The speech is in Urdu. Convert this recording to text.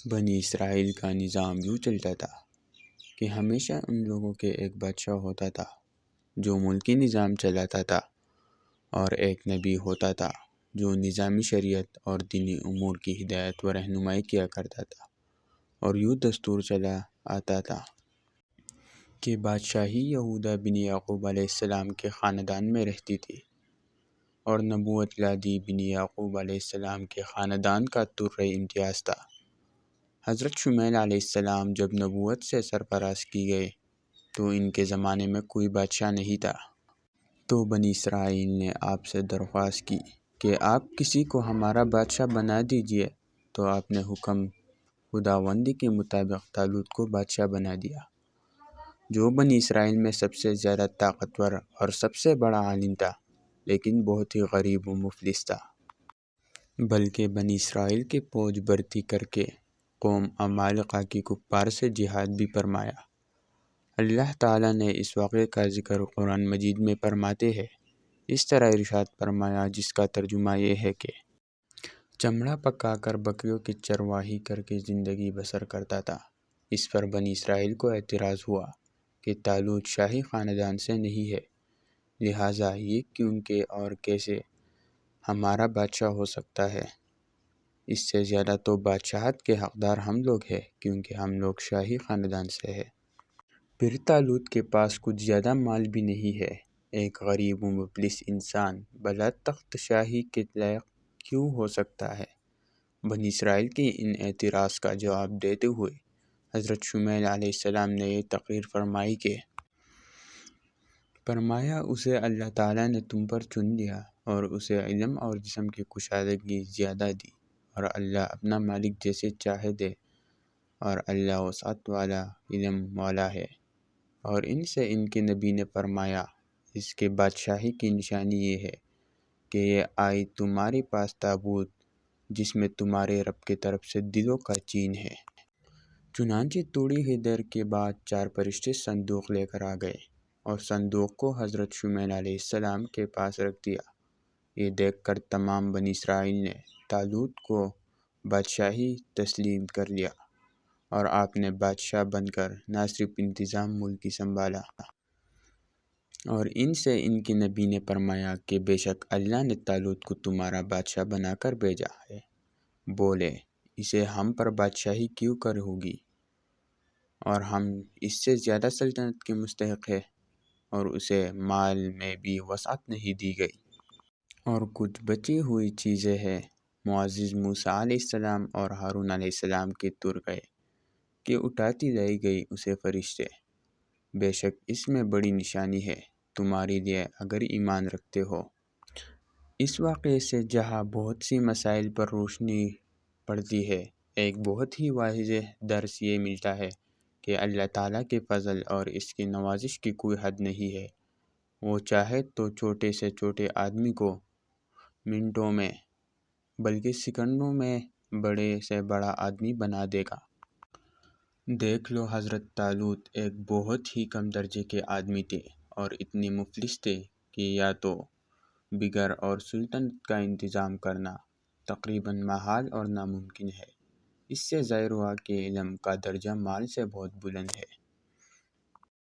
بنی اسرائیل کا نظام یوں چلتا تھا کہ ہمیشہ ان لوگوں کے ایک بادشاہ ہوتا تھا جو ملکی نظام چلاتا تھا، اور ایک نبی ہوتا تھا جو نظامی شریعت اور دینی امور کی ہدایت و رہنمائی کیا کرتا تھا۔ اور یوں دستور چلا آتا تھا کہ بادشاہی یہودا بن یعقوب علیہ السلام کے خاندان میں رہتی تھی، اور نبوت لادی بن یعقوب علیہ السلام کے خاندان کا در امتیاز تھا۔ حضرت شمیل علیہ السلام جب نبوت سے سرفراز کی گئے تو ان کے زمانے میں کوئی بادشاہ نہیں تھا۔ تو بنی اسرائیل نے آپ سے درخواست کی کہ آپ کسی کو ہمارا بادشاہ بنا دیجئے، تو آپ نے حکم خداوندی کے مطابق طالوت کو بادشاہ بنا دیا، جو بنی اسرائیل میں سب سے زیادہ طاقتور اور سب سے بڑا عالم تھا، لیکن بہت ہی غریب و مفلس تھا۔ بلکہ بنی اسرائیل کی فوج بھرتی کر کے قوم عمالقہ کی کفار سے جہاد بھی فرمایا۔ اللہ تعالیٰ نے اس واقعے کا ذکر قرآن مجید میں فرماتے ہیں، اس طرح ارشاد فرمایا، جس کا ترجمہ یہ ہے کہ چمڑا پکا کر بکریوں کی چرواہی کر کے زندگی بسر کرتا تھا۔ اس پر بنی اسرائیل کو اعتراض ہوا کہ طالوت شاہی خاندان سے نہیں ہے، لہٰذا یہ کیوں کہ اور کیسے ہمارا بادشاہ ہو سکتا ہے؟ اس سے زیادہ تو بادشاہت کے حقدار ہم لوگ ہیں، کیونکہ ہم لوگ شاہی خاندان سے ہیں۔ پھر طالوت کے پاس کچھ زیادہ مال بھی نہیں ہے، ایک غریب و مفلس انسان بلا تخت شاہی کے لائق کیوں ہو سکتا ہے؟ بنی اسرائیل کے ان اعتراض کا جواب دیتے ہوئے حضرت شمیل علیہ السلام نے یہ تقریر فرمائی کہ فرمایا، اسے اللہ تعالیٰ نے تم پر چن لیا اور اسے علم اور جسم کی کشادگی زیادہ دی، اور اللہ اپنا مالک جیسے چاہے دے، اور اللہ وسعت والا علم والا ہے۔ اور ان سے ان کے نبی نے فرمایا، اس کے بادشاہی کی نشانی یہ ہے کہ یہ آئی تمہارے پاس تابوت جس میں تمہارے رب کی طرف سے دلوں کا چین ہے۔ چنانچہ تھوڑی ہی دیر کے بعد 4 فرشتے صندوق لے کر آ گئے اور صندوق کو حضرت شمیل علیہ السلام کے پاس رکھ دیا۔ یہ دیکھ کر تمام بنی اسرائیل نے طالوت کو بادشاہی تسلیم کر لیا، اور آپ نے بادشاہ بن کر نہ صرف انتظام ملکی سنبھالا، اور ان سے ان کے نبی نے فرمایا کہ بے شک اللہ نے طالوت کو تمہارا بادشاہ بنا کر بھیجا ہے۔ بولے، اسے ہم پر بادشاہی کیوں کر ہوگی، اور ہم اس سے زیادہ سلطنت کے مستحق ہیں؟ اور اسے مال میں بھی وسعت نہیں دی گئی، اور کچھ بچی ہوئی چیزیں ہیں۔ معزز موسیٰ علیہ السلام اور ہارون علیہ السلام کے تر گئے کہ اٹھاتی لائی گئی اسے فرشتے۔ بے شک اس میں بڑی نشانی ہے تمہارے لیے اگر ایمان رکھتے ہو۔ اس واقعے سے جہاں بہت سی مسائل پر روشنی پڑتی ہے، ایک بہت ہی واضح درس یہ ملتا ہے کہ اللہ تعالیٰ کے فضل اور اس کی نوازش کی کوئی حد نہیں ہے۔ وہ چاہے تو چھوٹے سے چھوٹے آدمی کو منٹوں میں بلکہ سیکنڈوں میں بڑے سے بڑا آدمی بنا دے گا۔ دیکھ لو، حضرت طالوت ایک بہت ہی کم درجے کے آدمی تھے اور اتنے مفلس تھے کہ یا تو بگر اور سلطنت کا انتظام کرنا تقریباً محال اور ناممکن ہے۔ اس سے ظاہر ہوا کہ علم کا درجہ مال سے بہت بلند ہے۔